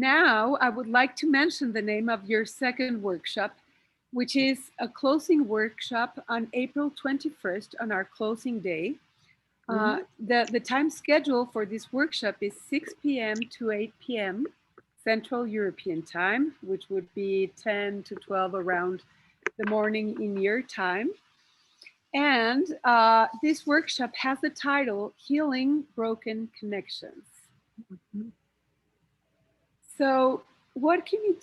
now I would like to mention the name of your second workshop, which is a closing workshop on April 21st on our closing day. The time schedule for this workshop is 6 p.m. to 8 p.m. Central European time, which would be 10 to 12 around the morning in your time. And this workshop has the title Healing Broken Connections. So what can you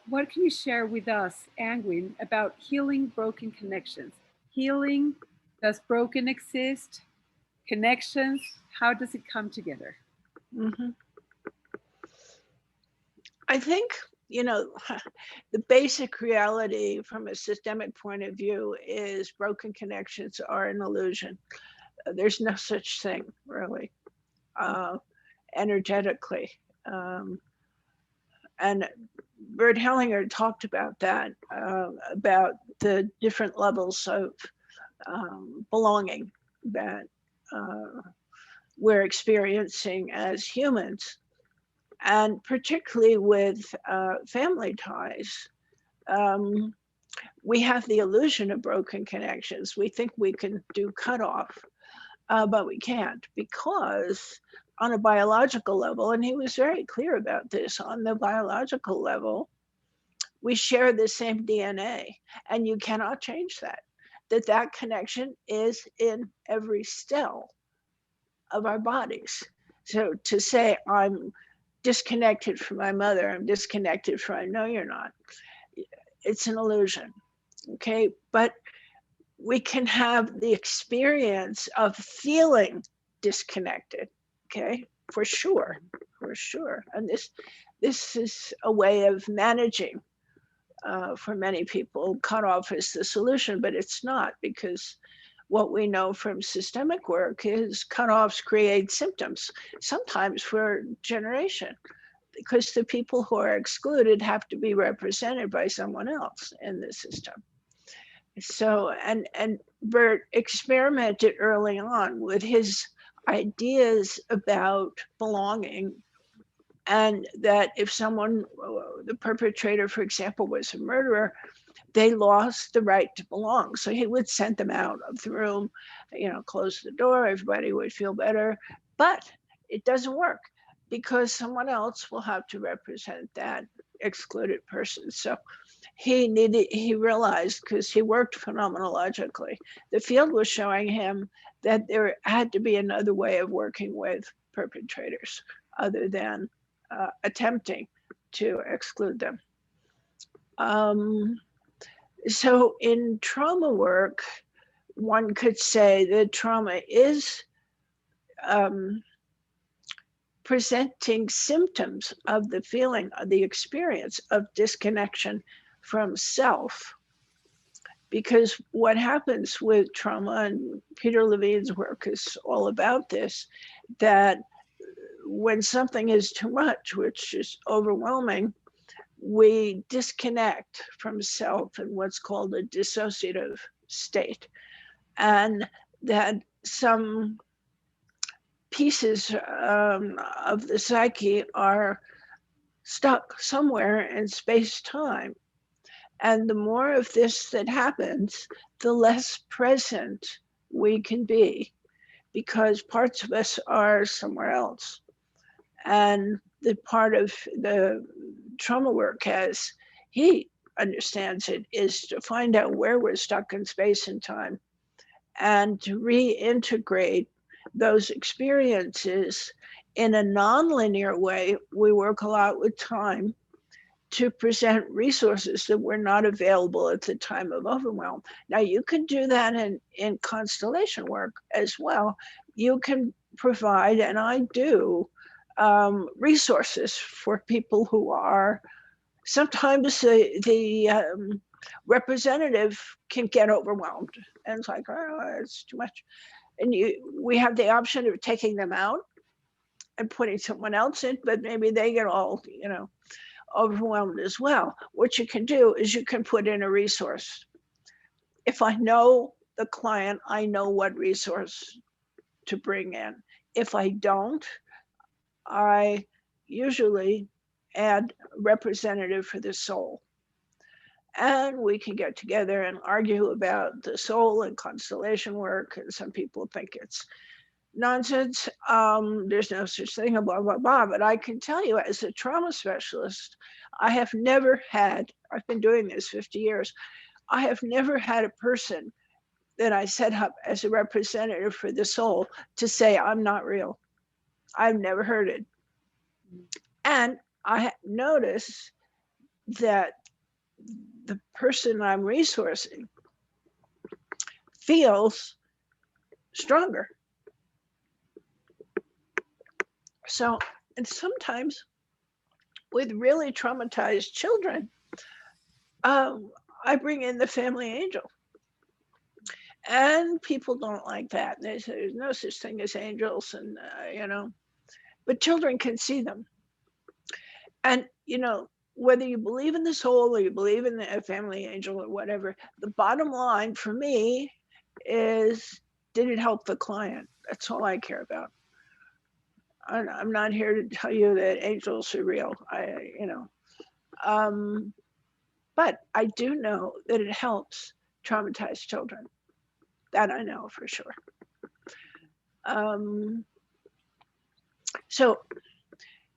what can you share with us, Anngwyn, about healing broken connections? Healing, does broken exist? Connections, how does it come together? I think, the basic reality from a systemic point of view is broken connections are an illusion. There's no such thing, really, energetically. And Bert Hellinger talked about that, about the different levels of belonging that we're experiencing as humans. And particularly with family ties, we have the illusion of broken connections. We think we can do cutoff, but we can't, because on a biological level, and he was very clear about this, on the biological level, we share the same DNA, and you cannot change that. That connection is in every cell of our bodies. So to say I'm disconnected from my mother, I'm disconnected from, no, you're not. It's an illusion, okay? But we can have the experience of feeling disconnected, okay? For sure. And this is a way of managing. For many people, cutoff is the solution, but it's not, because what we know from systemic work is cutoffs create symptoms, sometimes for generation, because the people who are excluded have to be represented by someone else in the system. So, and Bert experimented early on with his ideas about belonging, and that if someone, the perpetrator, for example, was a murderer, they lost the right to belong. So he would send them out of the room, close the door, everybody would feel better. But it doesn't work, because someone else will have to represent that excluded person. So he realized, because he worked phenomenologically, the field was showing him that there had to be another way of working with perpetrators other than attempting to exclude them. So in trauma work, one could say that trauma is presenting symptoms of the feeling, of the experience of disconnection from self. Because what happens with trauma, and Peter Levine's work is all about this, that when something is too much, which is overwhelming, we disconnect from self in what's called a dissociative state. And that some pieces of the psyche are stuck somewhere in space-time. And the more of this that happens, the less present we can be, because parts of us are somewhere else. And the part of the trauma work, as he understands it, is to find out where we're stuck in space and time, and to reintegrate those experiences in a nonlinear way. We work a lot with time to present resources that were not available at the time of overwhelm. Now, you can do that in constellation work as well. You can provide, and I do, resources for people who are, sometimes the representative can get overwhelmed, and it's like, oh, it's too much. And we have the option of taking them out and putting someone else in, but maybe they get all, overwhelmed as well. What you can do is you can put in a resource. If I know the client, I know what resource to bring in. If I don't, I usually add a representative for the soul. And we can get together and argue about the soul and constellation work. And some people think it's nonsense. There's no such thing, blah, blah, blah. But I can tell you, as a trauma specialist, I've been doing this 50 years, I have never had a person that I set up as a representative for the soul to say, I'm not real. I've never heard it. And I notice that the person I'm resourcing feels stronger. So, and sometimes with really traumatized children, I bring in the family angel. And people don't like that. They say there's no such thing as angels, and but children can see them. And whether you believe in the soul or you believe in the family angel or whatever, the bottom line for me is, did it help the client? That's all I care about. I'm not here to tell you that angels are real. But I do know that it helps traumatized children. That I know for sure. So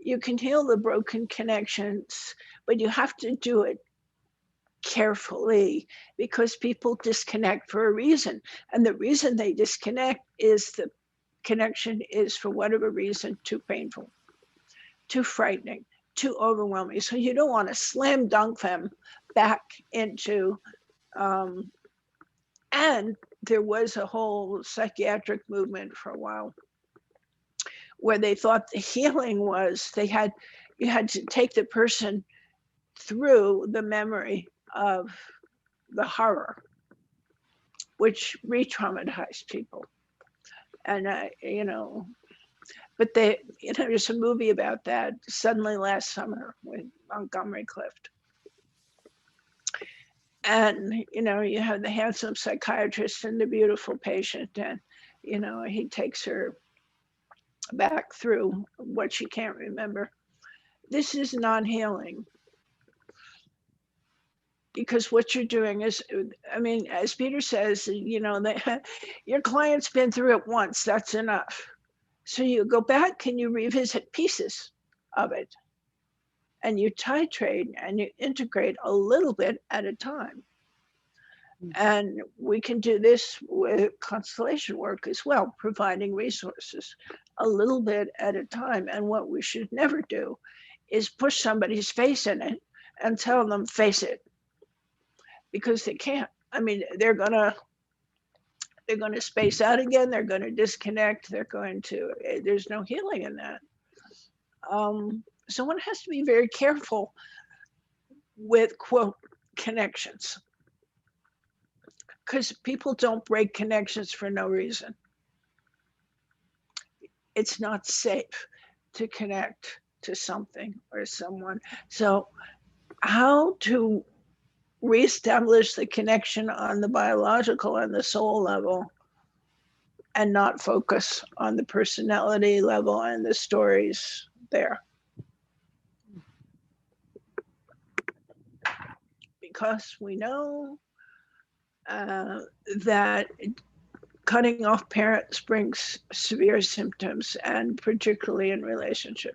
you can heal the broken connections, but you have to do it carefully, because people disconnect for a reason. And the reason they disconnect is the connection is, for whatever reason, too painful, too frightening, too overwhelming. So you don't want to slam dunk them back into, and there was a whole psychiatric movement for a while where they thought the healing was you had to take the person through the memory of the horror, which re-traumatized people. And but there's a movie about that, Suddenly Last Summer, with Montgomery Clift. And you have the handsome psychiatrist and the beautiful patient, and he takes her back through what she can't remember. This is not healing, because what you're doing is, as Peter says, your client's been through it once, that's enough. So you go back and you revisit pieces of it, and you titrate and you integrate a little bit at a time. And we can do this with constellation work as well, providing resources a little bit at a time. And what we should never do is push somebody's face in it and tell them, face it, because they can't. They're gonna space out again. They're gonna disconnect. There's no healing in that. So one has to be very careful with, quote, connections, because people don't break connections for no reason. It's not safe to connect to something or someone. So how to reestablish the connection on the biological and the soul level, and not focus on the personality level and the stories there. Because we know that cutting off parents brings severe symptoms, and particularly in relationship.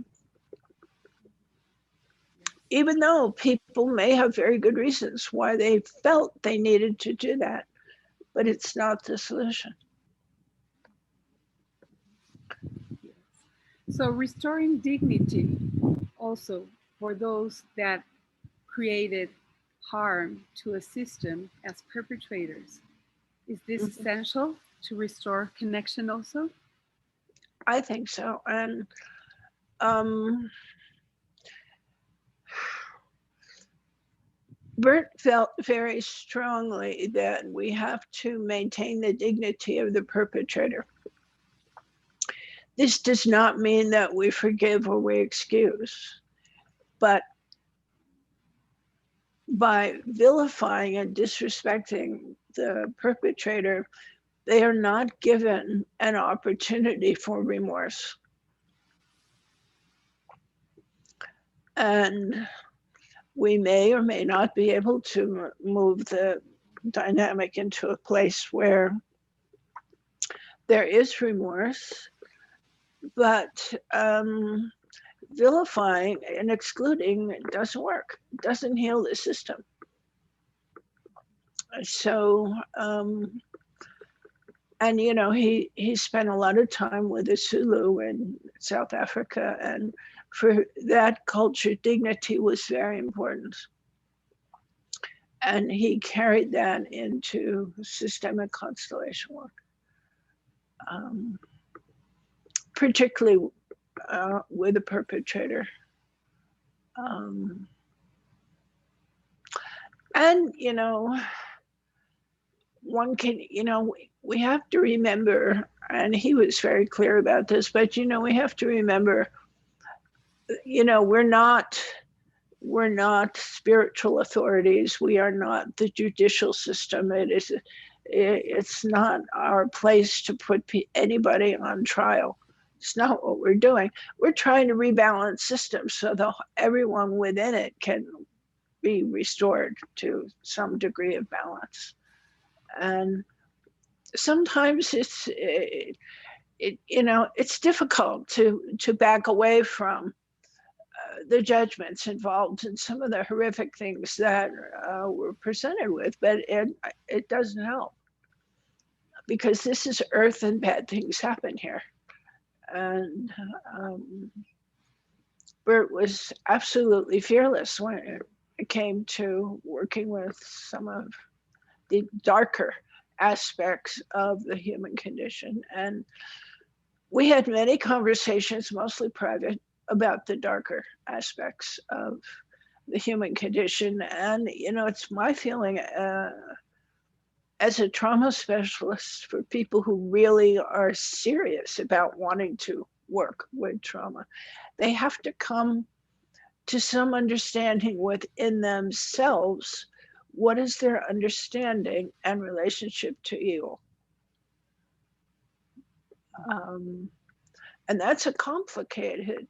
Even though people may have very good reasons why they felt they needed to do that, but it's not the solution. So restoring dignity also for those that created harm to a system as perpetrators. Is this essential to restore connection also? I think so. And Bert felt very strongly that we have to maintain the dignity of the perpetrator. This does not mean that we forgive or we excuse, but by vilifying and disrespecting the perpetrator, they are not given an opportunity for remorse. And we may or may not be able to move the dynamic into a place where there is remorse, but vilifying and excluding doesn't work. It doesn't heal the system. So, and you know, he spent a lot of time with the Zulu in South Africa, and for that culture, dignity was very important. And he carried that into systemic constellation work, um, particularly with the perpetrator. Um, and, you know, one can, you know, we have to remember, and he was very clear about this, but, you know, we have to remember, you know, we're not spiritual authorities. We are not the judicial system. It's not our place to put anybody on trial. It's not what we're doing. We're trying to rebalance systems so that everyone within it can be restored to some degree of balance. And sometimes you know, it's difficult to back away from the judgments involved in some of the horrific things that we're presented with, but it doesn't help, because this is Earth and bad things happen here. And Bert was absolutely fearless when it came to working with some of the darker aspects of the human condition. And we had many conversations, mostly private, about the darker aspects of the human condition. And, you know, it's my feeling as a trauma specialist, for people who really are serious about wanting to work with trauma, they have to come to some understanding within themselves. What is their understanding and relationship to evil? And that's a complicated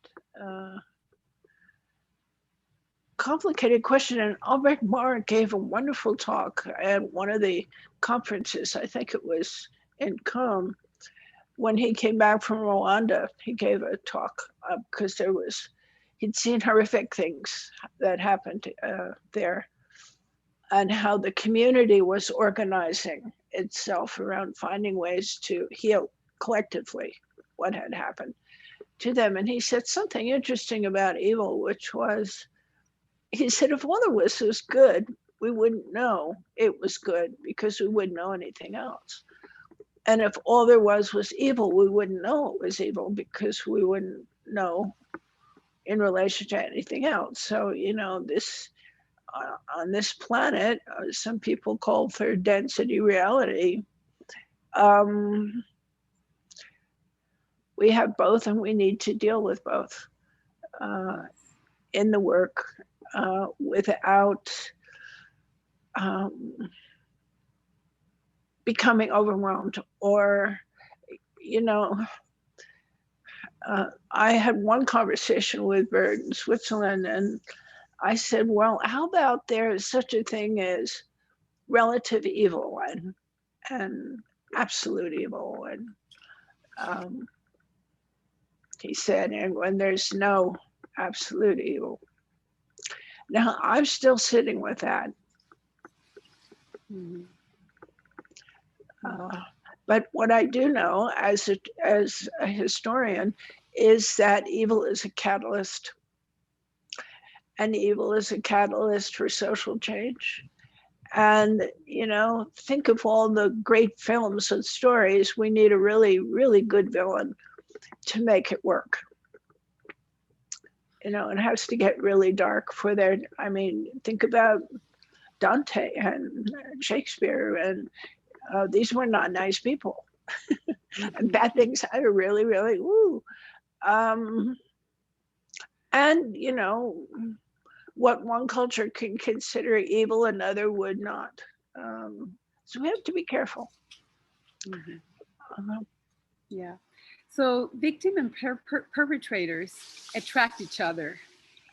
question. And Albrecht Marr gave a wonderful talk at one of the conferences. I think it was in Qom. When he came back from Rwanda, he gave a talk because he'd seen horrific things that happened there, and how the community was organizing itself around finding ways to heal collectively what had happened to them. And he said something interesting about evil, which was, he said, if all of us was good, we wouldn't know it was good, because we wouldn't know anything else. And if all there was evil, we wouldn't know it was evil, because we wouldn't know in relation to anything else. So, you know, this on this planet, some people call third density reality. We have both, and we need to deal with both in the work without becoming overwhelmed. Or, you know, I had one conversation with Bert in Switzerland, and I said, well, how about there is such a thing as relative evil and absolute evil? And he said, and when there's no absolute evil. Now, I'm still sitting with that. Mm-hmm. But what I do know as a historian is that evil is a catalyst. And evil is a catalyst for social change. And, you know, think of all the great films and stories. We need a really, really good villain to make it work. You know, it has to get really dark for there. I mean, think about Dante and Shakespeare, and these were not nice people. And bad things are really, really, woo. And, you know, what one culture can consider evil, another would not. So we have to be careful. Mm-hmm. Yeah. So victim and perpetrators attract each other.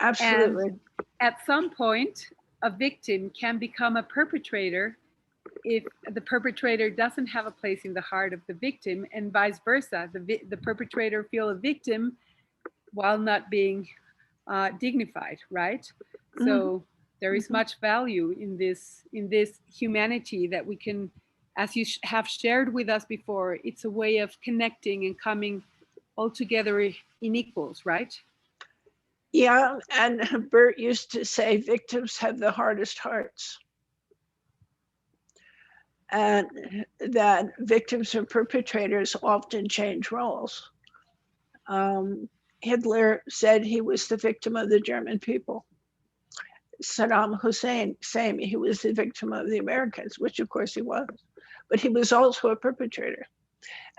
Absolutely. And at some point, a victim can become a perpetrator if the perpetrator doesn't have a place in the heart of the victim, and vice versa. The perpetrator feel a victim while not being dignified, right? Mhm. So there is Mhm. much value in this humanity that we can, as you have shared with us before. It's a way of connecting and coming all together in equals, right? Yeah, and Bert used to say victims have the hardest hearts, and that victims and perpetrators often change roles. Um, Hitler said he was the victim of the German people. Saddam Hussein, same, he was the victim of the Americans, which of course he was, but he was also a perpetrator.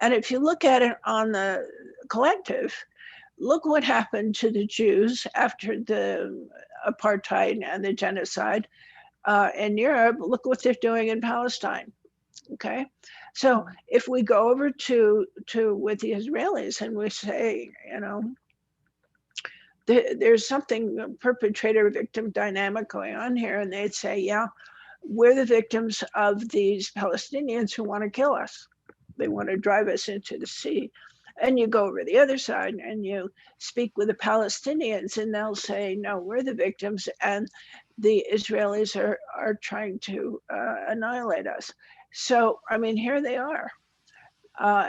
And if you look at it on the collective, look what happened to the Jews after the apartheid and the genocide in Europe. Look what they're doing in Palestine. Okay, so if we go over to with the Israelis and we say, you know, there's something perpetrator victim dynamic going on here, and they'd say, yeah, we're the victims of these Palestinians who want to kill us. They want to drive us into the sea. And you go over the other side and you speak with the Palestinians, and they'll say, no, we're the victims, and the Israelis are trying to annihilate us. So, I mean, here they are.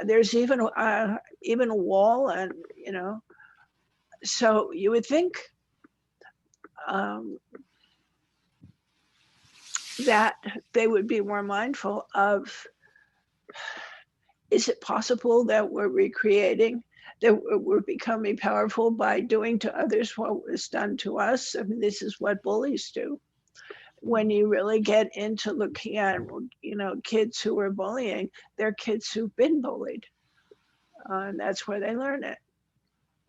There's even a wall, and you know, so you would think um, that they would be more mindful of, is it possible that we're recreating, that we're becoming powerful by doing to others what was done to us? I mean, this is what bullies do. When you really get into looking at, you know, kids who are bullying, they're kids who've been bullied. And that's where they learn it.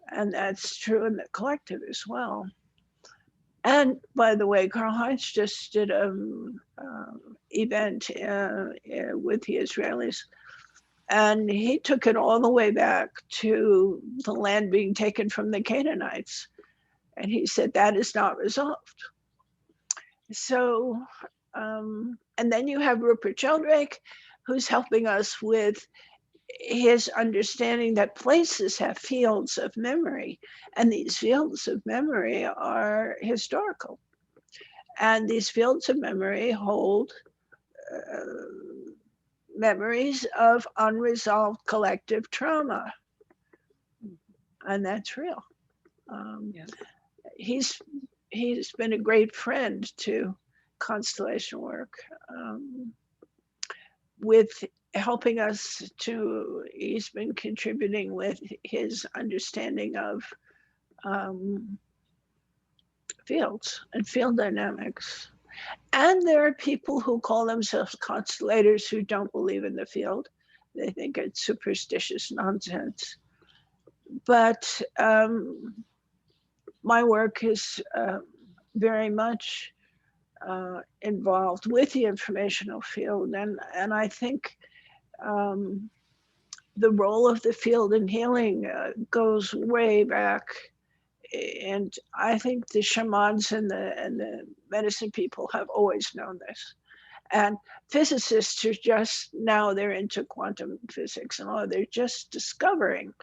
And that's true in the collective as well. And by the way, Karl Heinz just did an event with the Israelis, and he took it all the way back to the land being taken from the Canaanites. And he said that is not resolved. So, and then you have Rupert Sheldrake, who's helping us with his understanding that places have fields of memory, and these fields of memory are historical. And these fields of memory hold memories of unresolved collective trauma. And that's real. Yes. He's been a great friend to constellation work, with helping us to. He's been contributing with his understanding of fields and field dynamics. And there are people who call themselves constellators who don't believe in the field. They think it's superstitious nonsense. But my work is very much involved with the informational field, and I think the role of the field in healing goes way back. And I think the shamans and the medicine people have always known this. And physicists are just now, they're into quantum physics and all, they're just discovering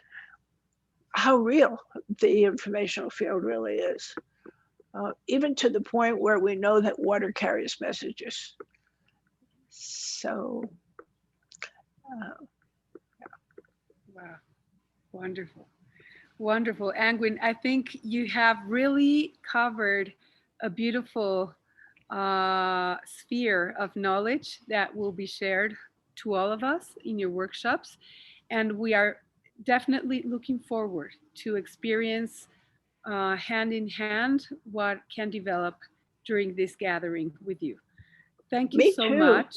how real the informational field really is. Even to the point where we know that water carries messages. So, Wow. Wonderful. Wonderful. Anngwyn, I think you have really covered a beautiful sphere of knowledge that will be shared to all of us in your workshops. And we are definitely looking forward to experience hand in hand what can develop during this gathering with you. Thank you me so too. much.